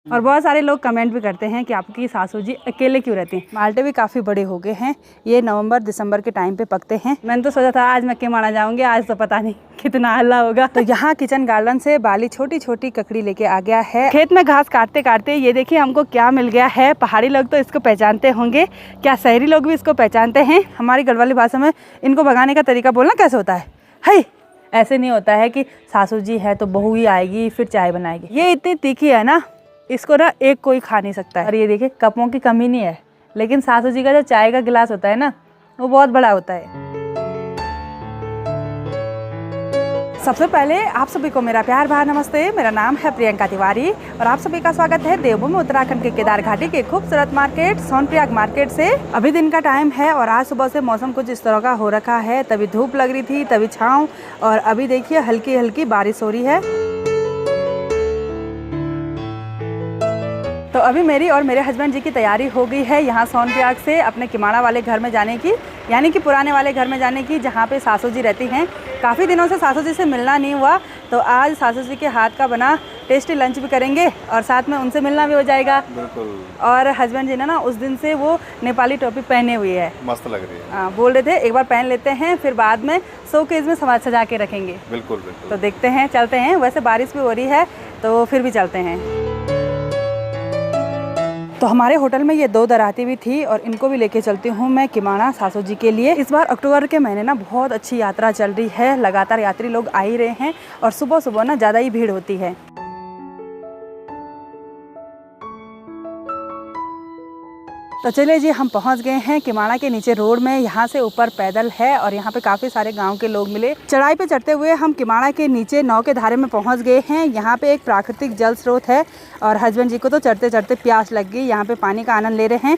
और बहुत सारे लोग कमेंट भी करते हैं कि आपकी सासू जी अकेले क्यों रहती हैं। माल्टे भी काफ़ी बड़े हो गए हैं, ये नवंबर दिसंबर के टाइम पे पकते हैं। मैंने तो सोचा था आज मैं किमाड़ा जाऊंगी, आज तो पता नहीं कितना हल्ला होगा। तो यहाँ किचन गार्डन से बाली छोटी छोटी ककड़ी लेके आ गया है। खेत में घास काटते काटते ये देखिए हमको क्या मिल गया है। पहाड़ी लोग तो इसको पहचानते होंगे, क्या शहरी लोग भी इसको पहचानते हैं? हमारी गढ़वाली भाषा में इनको भगाने का तरीका बोलना कैसे होता है? हाय, ऐसे नहीं होता है कि सासू जी है तो बहू ही आएगी फिर चाय बनाएगी। ये इतनी तीखी है ना, इसको ना एक कोई खा नहीं सकता है। और ये देखिए कपों की कमी नहीं है, लेकिन सासू जी का जो चाय का गिलास होता है ना, वो बहुत बड़ा होता है। सबसे पहले आप सभी को मेरा प्यार भरा नमस्ते। मेरा नाम है प्रियंका तिवारी और आप सभी का स्वागत है देवभूमि उत्तराखंड के केदार घाटी के खूबसूरत मार्केट सोनप्रयाग मार्केट से। अभी दिन का टाइम है और आज सुबह से मौसम कुछ इस तरह का हो रखा है। तभी धूप लग रही थी, तभी छाँव, और अभी देखिए हल्की हल्की बारिश हो रही है। तो अभी मेरी और मेरे हस्बैंड जी की तैयारी हो गई है यहाँ सोनप्रयाग से अपने किमाड़ा वाले घर में जाने की, यानी कि पुराने वाले घर में जाने की, जहाँ पे सासू जी रहती हैं। काफ़ी दिनों से सासू जी से मिलना नहीं हुआ, तो आज सासू जी के हाथ का बना टेस्टी लंच भी करेंगे और साथ में उनसे मिलना भी हो जाएगा। बिल्कुल। और हस्बैंड जी ने ना उस दिन से वो नेपाली टोपी पहने हुई है, मस्त लग रही है। हाँ, बोल रहे थे एक बार पहन लेते हैं, फिर बाद में शोकेस में सजा के रखेंगे। बिल्कुल बिल्कुल। तो देखते हैं, चलते हैं। वैसे बारिश भी हो रही है तो फिर भी चलते हैं। तो हमारे होटल में ये 2 दराती भी थी और इनको भी लेके चलती हूँ मैं किमाड़ा सासू जी के लिए। इस बार अक्टूबर के महीने ना बहुत अच्छी यात्रा चल रही है, लगातार यात्री लोग आ ही रहे हैं और सुबह सुबह ना ज़्यादा ही भीड़ होती है। तो चलिए जी, हम पहुंच गए हैं किमाड़ा के नीचे रोड में। यहाँ से ऊपर पैदल है और यहाँ पे काफ़ी सारे गांव के लोग मिले। चढ़ाई पे चढ़ते हुए हम किमाड़ा के नीचे नाव के धारे में पहुँच गए हैं। यहाँ पे एक प्राकृतिक जल स्रोत है और हस्बैंड जी को तो चढ़ते चढ़ते प्यास लग गई। यहाँ पे पानी का आनंद ले रहे हैं।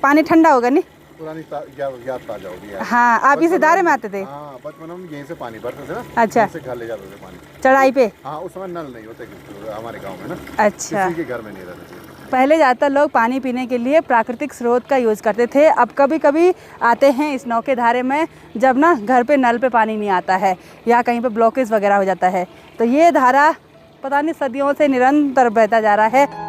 पानी ठंडा होगा नहीं? पुरानी याद ताजा होगी। हाँ, आप इस धारे में आते थे? हाँ, बचपन में यहीं से पानी भरते थे ना। अच्छा, घर ले जाते थे पानी चढ़ाई पे? हाँ, उस समय नल नहीं होते हमारे गाँव में ना। अच्छा, किसी के घर में नहीं रहते थे। पहले ज़्यादातर लोग पानी पीने के लिए प्राकृतिक स्रोत का यूज़ करते थे। अब कभी कभी आते हैं इस नौ के धारे में जब ना घर पे नल पे पानी नहीं आता है या कहीं पे ब्लॉकेज वगैरह हो जाता है। तो ये धारा पता नहीं सदियों से निरंतर बहता जा रहा है।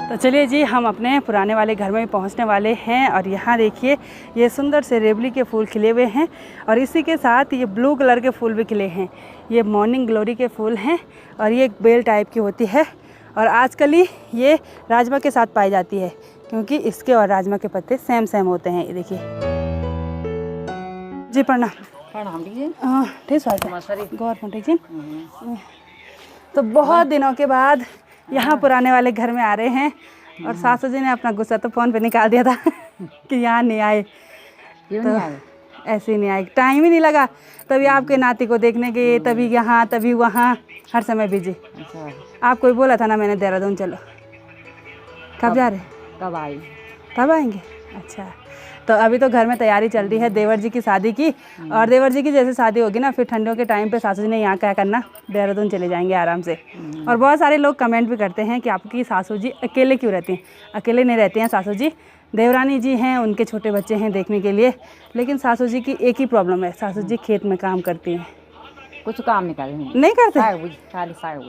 तो चलिए जी, हम अपने पुराने वाले घर में पहुंचने वाले हैं और यहाँ देखिए ये सुंदर से रेवली के फूल खिले हुए हैं और इसी के साथ ये ब्लू कलर के फूल भी खिले हैं। ये मॉर्निंग ग्लोरी के फूल हैं और ये बेल टाइप की होती है और आजकल ही ये राजमा के साथ पाई जाती है क्योंकि इसके और राजमा के पत्ते सेम सेम होते हैं। ये देखिए जी, प्रणाम। प्रणाम जी। हाँ, ठीक है गौर जी। तो बहुत दिनों के बाद यहाँ पुराने वाले घर में आ रहे हैं और सासू जी ने अपना गुस्सा तो फ़ोन पे निकाल दिया था कि यहाँ नहीं आए। तो ऐसे ही नहीं आए, टाइम ही नहीं लगा। तभी आपके नाती को देखने के, तभी यहाँ तभी वहाँ, हर समय बिजी। अच्छा, आपको ही बोला था ना मैंने देहरादून चलो। कब जा रहे? कब आए? कब आएंगे? अच्छा, तो अभी तो घर में तैयारी चल रही है देवर जी की शादी की, और देवर जी की जैसे शादी होगी ना फिर ठंडियों के टाइम पे सासू जी ने यहाँ क्या करना, देहरादून चले जाएंगे आराम से। और बहुत सारे लोग कमेंट भी करते हैं कि आपकी सासू जी अकेले क्यों रहती हैं। अकेले नहीं रहती हैं सासू जी, देवरानी जी हैं, उनके छोटे बच्चे हैं देखने के लिए। लेकिन सासू जी की एक ही प्रॉब्लम है, सासू जी खेत में काम करती हैं। कुछ काम नहीं करते?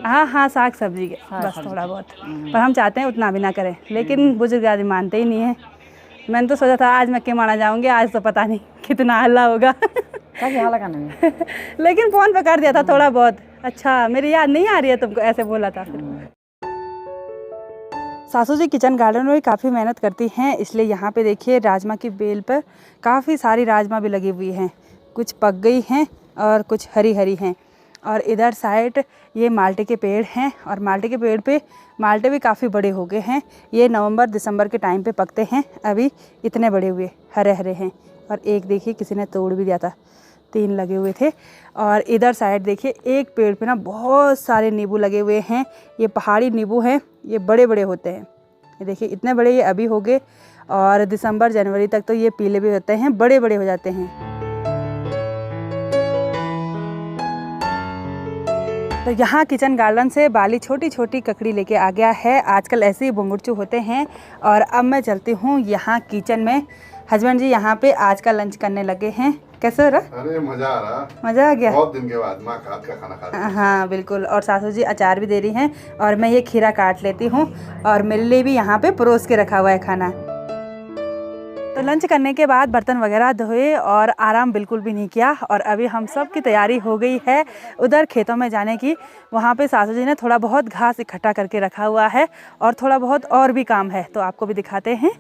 हाँ हाँ, साग सब्जी के बस थोड़ा बहुत, पर हम चाहते हैं उतना भी ना करें, लेकिन बुजुर्ग आदमी मानते ही नहीं है। मैंने तो सोचा था आज मैं किमाड़ा जाऊंगी, आज तो पता नहीं कितना हल्ला होगा। लेकिन फ़ोन पे कर दिया था थोड़ा बहुत। अच्छा, मेरी याद नहीं आ रही है तुमको, ऐसे बोला था। सासू जी किचन गार्डन में काफ़ी मेहनत करती हैं, इसलिए यहाँ पे देखिए राजमा की बेल पर काफ़ी सारी राजमा भी लगी हुई हैं। कुछ पक गई हैं और कुछ हरी हरी हैं। और इधर साइड ये माल्टे के पेड़ हैं और माल्टे के पेड़ पे माल्टे भी काफ़ी बड़े हो गए हैं। ये नवंबर दिसंबर के टाइम पे पकते हैं। अभी इतने बड़े हुए हरे हरे हैं और एक देखिए किसी ने तोड़ भी दिया था, 3 लगे हुए थे। और इधर साइड देखिए एक पेड़ पे ना बहुत सारे नींबू लगे हुए हैं। ये पहाड़ी नींबू हैं, ये बड़े बड़े होते हैं। ये देखिए इतने बड़े ये अभी हो गए और दिसंबर जनवरी तक तो ये पीले भी होते हैं, बड़े बड़े हो जाते हैं। तो यहाँ किचन गार्डन से बाली छोटी छोटी ककड़ी लेके आ गया है। आजकल ऐसे ही बुंगुरचू होते हैं। और अब मैं चलती हूँ यहाँ किचन में। हस्बैंड जी यहाँ पे आज का लंच करने लगे हैं कैसे हो रहा? अरे मजा आ रहा, मजा आ गया बहुत दिन के बाद माँ का हाथ का खाना खा रही हूँ। हाँ बिल्कुल। और सासू जी अचार भी दे रही हैं और मैं ये खीरा काट लेती हूँ और मेरे लिए भी यहाँ पे परोस के रखा हुआ है खाना। तो लंच करने के बाद बर्तन वगैरह धोए और आराम बिल्कुल भी नहीं किया और अभी हम सब की तैयारी हो गई है उधर खेतों में जाने की। वहाँ पे सासू जी ने थोड़ा बहुत घास इकट्ठा करके रखा हुआ है और थोड़ा बहुत और भी काम है, तो आपको भी दिखाते हैं।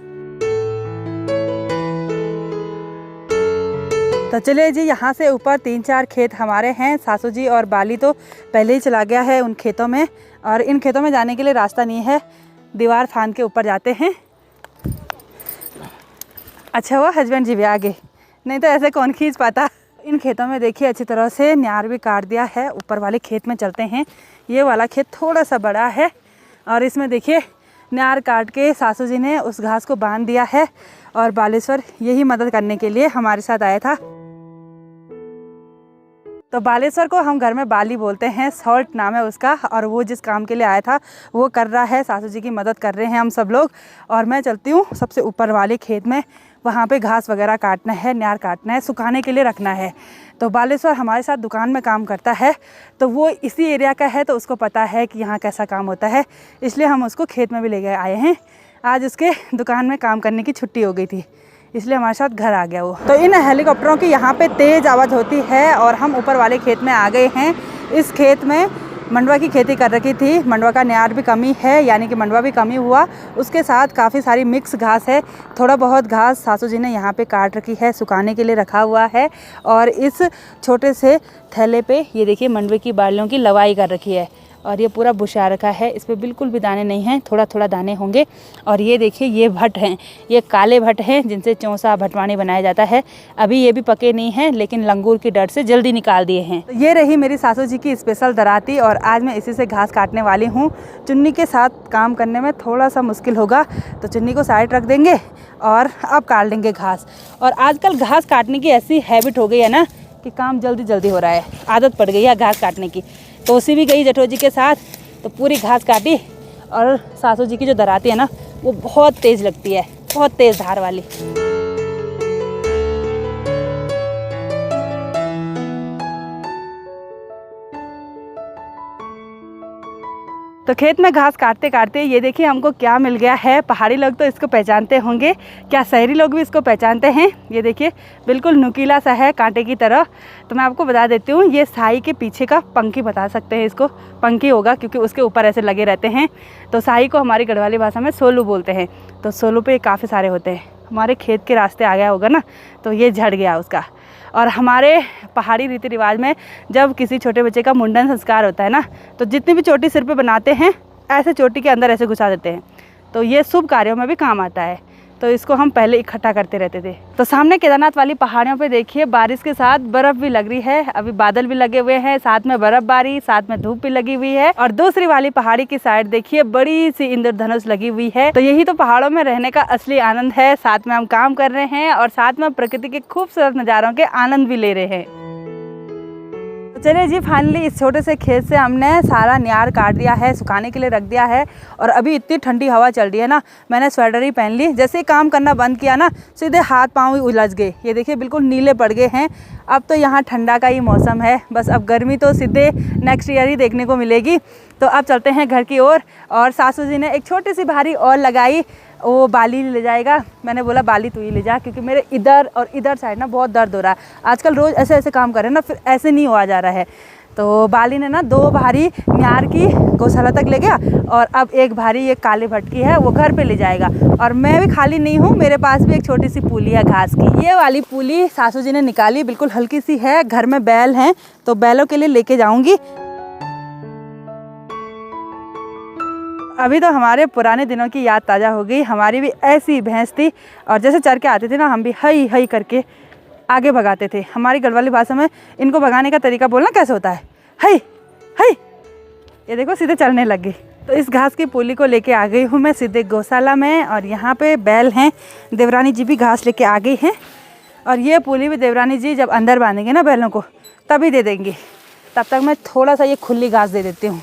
तो चलिए जी, यहाँ से ऊपर 3-4 खेत हमारे हैं। सासू जी और बाली तो पहले ही चला गया है उन खेतों में, और इन खेतों में जाने के लिए रास्ता नहीं है, दीवार फांद के ऊपर जाते हैं। अच्छा हुआ हस्बैंड जी भी आ गए, नहीं तो ऐसे कौन खींच पाता। इन खेतों में देखिए अच्छी तरह से न्यार भी काट दिया है। ऊपर वाले खेत में चलते हैं। ये वाला खेत थोड़ा सा बड़ा है और इसमें देखिए न्यार काट के सासू जी ने उस घास को बांध दिया है और बालेश्वर यही मदद करने के लिए हमारे साथ आया था। तो बालेश्वर को हम घर में बाली बोलते हैं, सॉल्ट नाम है उसका, और वो जिस काम के लिए आया था वो कर रहा है। सासू जी की मदद कर रहे हैं हम सब लोग। और मैं चलती हूँ सबसे ऊपर वाले खेत में, वहाँ पे घास वगैरह काटना है, न्यार काटना है, सुखाने के लिए रखना है। तो बालेश्वर हमारे साथ दुकान में काम करता है, तो वो इसी एरिया का है, तो उसको पता है कि यहाँ कैसा काम होता है, इसलिए हम उसको खेत में भी ले गए आए हैं। आज उसके दुकान में काम करने की छुट्टी हो गई थी, इसलिए हमारे साथ घर आ गया वो। तो इन हेलीकॉप्टरों की यहाँ पे तेज़ आवाज़ होती है और हम ऊपर वाले खेत में आ गए हैं। इस खेत में मंडवा की खेती कर रखी थी। मंडवा का न्यार भी कमी है, यानी कि मंडवा भी कमी हुआ, उसके साथ काफ़ी सारी मिक्स घास है। थोड़ा बहुत घास सासू जी ने यहाँ पे काट रखी है, सुखाने के लिए रखा हुआ है। और इस छोटे से थैले पे ये देखिए मंडवे की बालियों की लवाई कर रखी है और ये पूरा बुशा रखा है। इस पर बिल्कुल भी दाने नहीं हैं, थोड़ा थोड़ा दाने होंगे। और ये देखिए ये भट्ट हैं, ये काले भट्ट हैं जिनसे चौंसा भटवानी बनाया जाता है। अभी ये भी पके नहीं हैं, लेकिन लंगूर की डर से जल्दी निकाल दिए हैं। तो ये रही मेरी सासू जी की स्पेशल दराती और आज मैं इसी से घास काटने वाली हूँ। चुन्नी के साथ काम करने में थोड़ा सा मुश्किल होगा, तो चुन्नी को साइड रख देंगे और अब काट लेंगे घास। और आजकल घास काटने की ऐसी हैबिट हो गई है ना कि काम जल्दी जल्दी हो रहा है, आदत पड़ गई है घास काटने की। तो उसी भी गई जेठो जी के साथ, तो पूरी घास काटी। और सासू जी की जो दराती है ना वो बहुत तेज़ लगती है, बहुत तेज़ धार वाली। तो खेत में घास काटते काटते ये देखिए हमको क्या मिल गया है। पहाड़ी लोग तो इसको पहचानते होंगे, क्या शहरी लोग भी इसको पहचानते हैं? ये देखिए बिल्कुल नुकीला सा है, कांटे की तरह। तो मैं आपको बता देती हूँ, ये साई के पीछे का पंखी बता सकते हैं इसको। पंखी होगा क्योंकि उसके ऊपर ऐसे लगे रहते हैं। तो साई को हमारी गढ़वाली भाषा में सोलू बोलते हैं। तो सोलू पे काफ़ी सारे होते हैं। हमारे खेत के रास्ते आ गया होगा ना, तो ये झड़ गया उसका। और हमारे पहाड़ी रीति रिवाज में जब किसी छोटे बच्चे का मुंडन संस्कार होता है ना, तो जितनी भी चोटी सिर पे बनाते हैं, ऐसे चोटी के अंदर ऐसे घुसा देते हैं। तो ये शुभ कार्यों में भी काम आता है, तो इसको हम पहले इकट्ठा करते रहते थे। तो सामने केदारनाथ वाली पहाड़ियों पे देखिए बारिश के साथ बर्फ़ भी लग रही है। अभी बादल भी लगे हुए हैं, साथ में बर्फबारी, साथ में धूप भी लगी हुई है। और दूसरी वाली पहाड़ी की साइड देखिए बड़ी सी इंद्रधनुष लगी हुई है। तो यही तो पहाड़ों में रहने का असली आनंद है। साथ में हम काम कर रहे हैं और साथ में प्रकृति के खूबसूरत नज़ारों के आनंद भी ले रहे हैं। चलिए जी, फाइनली इस छोटे से खेत से हमने सारा न्यार काट दिया है, सुखाने के लिए रख दिया है। और अभी इतनी ठंडी हवा चल रही है ना, मैंने स्वेटर ही पहन ली। जैसे ही काम करना बंद किया ना, सीधे हाथ पाँव ही उलझ गए। ये देखिए बिल्कुल नीले पड़ गए हैं। अब तो यहाँ ठंडा का ही मौसम है, बस अब गर्मी तो सीधे नेक्स्ट ईयर ही देखने को मिलेगी। तो अब चलते हैं घर की ओर। और सासू जी ने एक छोटी सी भारी और लगाई, वो बाली ले जाएगा। मैंने बोला बाली तू ही ले जा, क्योंकि मेरे इधर और इधर साइड ना बहुत दर्द हो रहा है आजकल। रोज़ ऐसे ऐसे काम कर रहे हैं ना, फिर ऐसे नहीं हुआ जा रहा है। तो बाली ने ना 2 भारी न्यार की गौशाला तक ले गया और अब एक भारी ये काले भट्ट की है वो घर पे ले जाएगा। और मैं भी खाली नहीं हूँ, मेरे पास भी एक छोटी सी पूली है घास की। ये वाली पूली सासू जी ने निकाली, बिल्कुल हल्की सी है। घर में बैल हैं तो बैलों के लिए लेके जाऊँगी। अभी तो हमारे पुराने दिनों की याद ताज़ा हो गई। हमारी भी ऐसी भैंस थी और जैसे चर के आते थे ना, हम भी हई हई करके आगे भगाते थे। हमारी गढ़वाली भाषा में इनको भगाने का तरीका बोलना कैसे होता है, हई हई। ये देखो सीधे चलने लग गई। तो इस घास की पूली को लेके आ गई हूँ मैं सीधे गौशाला में। और यहाँ पे बैल हैं, देवरानी जी भी घास लेके आ गई हैं। और ये पूली भी देवरानी जी जब अंदर बांधेंगे ना बैलों को तभी दे देंगी। तब तक मैं थोड़ा सा ये खुली घास दे देती हूँ।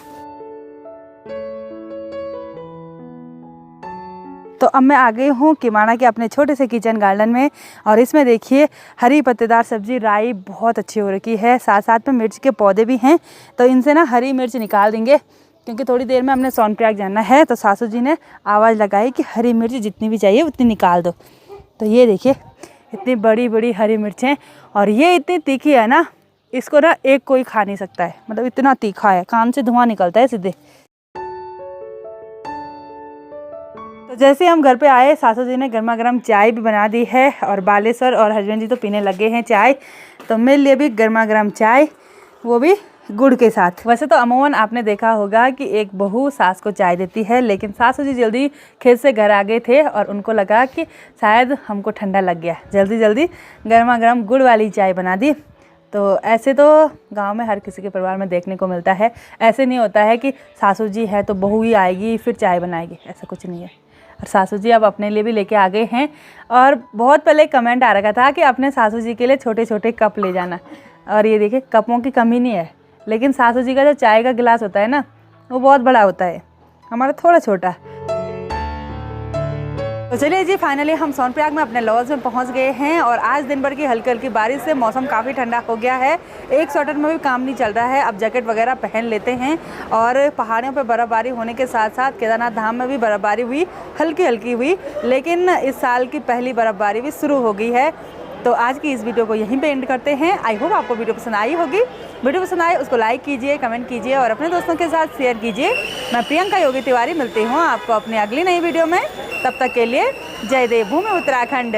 तो अब मैं आ गई हूँ किमाना के अपने छोटे से किचन गार्डन में, और इसमें देखिए हरी पत्तेदार सब्जी राई बहुत अच्छी हो रखी है। साथ साथ में मिर्च के पौधे भी हैं, तो इनसे ना हरी मिर्च निकाल देंगे क्योंकि थोड़ी देर में हमने सोनप्रयाग जाना है। तो सासू जी ने आवाज़ लगाई कि हरी मिर्च जितनी भी चाहिए उतनी निकाल दो। तो ये देखिए इतनी बड़ी बड़ी हरी मिर्चें, और ये इतनी तीखी है ना, इसको ना एक कोई खा नहीं सकता है, मतलब इतना तीखा है, कान से धुआं निकलता है सीधे। तो जैसे हम घर पे आए, सासू जी ने गर्मा गर्म चाय भी बना दी है, और बालेश्वर और हस्बैंड जी तो पीने लगे हैं चाय। तो मेरे लिए भी गर्मा गर्म चाय, वो भी गुड़ के साथ। वैसे तो अमूमन आपने देखा होगा कि एक बहू सास को चाय देती है, लेकिन सासू जी जल्दी खेत से घर आ गए थे और उनको लगा कि शायद हमको ठंडा लग गया, जल्दी जल्दी गर्मा गर्म गुड़ वाली चाय बना दी। तो ऐसे तो गांव में हर किसी के परिवार में देखने को मिलता है। ऐसे नहीं होता है कि सासू जी है तो बहू ही आएगी फिर चाय बनाएगी, ऐसा कुछ नहीं है। और सासू जी अब अपने लिए भी लेके आ गए हैं, और बहुत पहले कमेंट आ रखा था कि अपने सासू जी के लिए छोटे छोटे कप ले जाना, और ये देखिए कपों की कमी नहीं है, लेकिन सासू जी का जो चाय का गिलास होता है ना, वो बहुत बड़ा होता है, हमारा थोड़ा छोटा। तो चलिए जी, फाइनली हम सोनप्रयाग में अपने लॉज में पहुंच गए हैं, और आज दिन भर की हल्की हल्की बारिश से मौसम काफ़ी ठंडा हो गया है। एक स्वेटर में भी काम नहीं चल रहा है, अब जैकेट वगैरह पहन लेते हैं। और पहाड़ियों पर बर्फ़बारी होने के साथ साथ केदारनाथ धाम में भी बर्फ़बारी हुई, हल्की हल्की हुई, लेकिन इस साल की पहली बर्फ़बारी भी शुरू हो गई है। तो आज की इस वीडियो को यहीं पे एंड करते हैं। आई होप आपको वीडियो पसंद आई होगी। वीडियो पसंद आए उसको लाइक कीजिए, कमेंट कीजिए और अपने दोस्तों के साथ शेयर कीजिए। मैं प्रियंका योगी तिवारी मिलती हूँ आपको अपनी अगली नई वीडियो में। तब तक के लिए जय देव भूमि उत्तराखंड।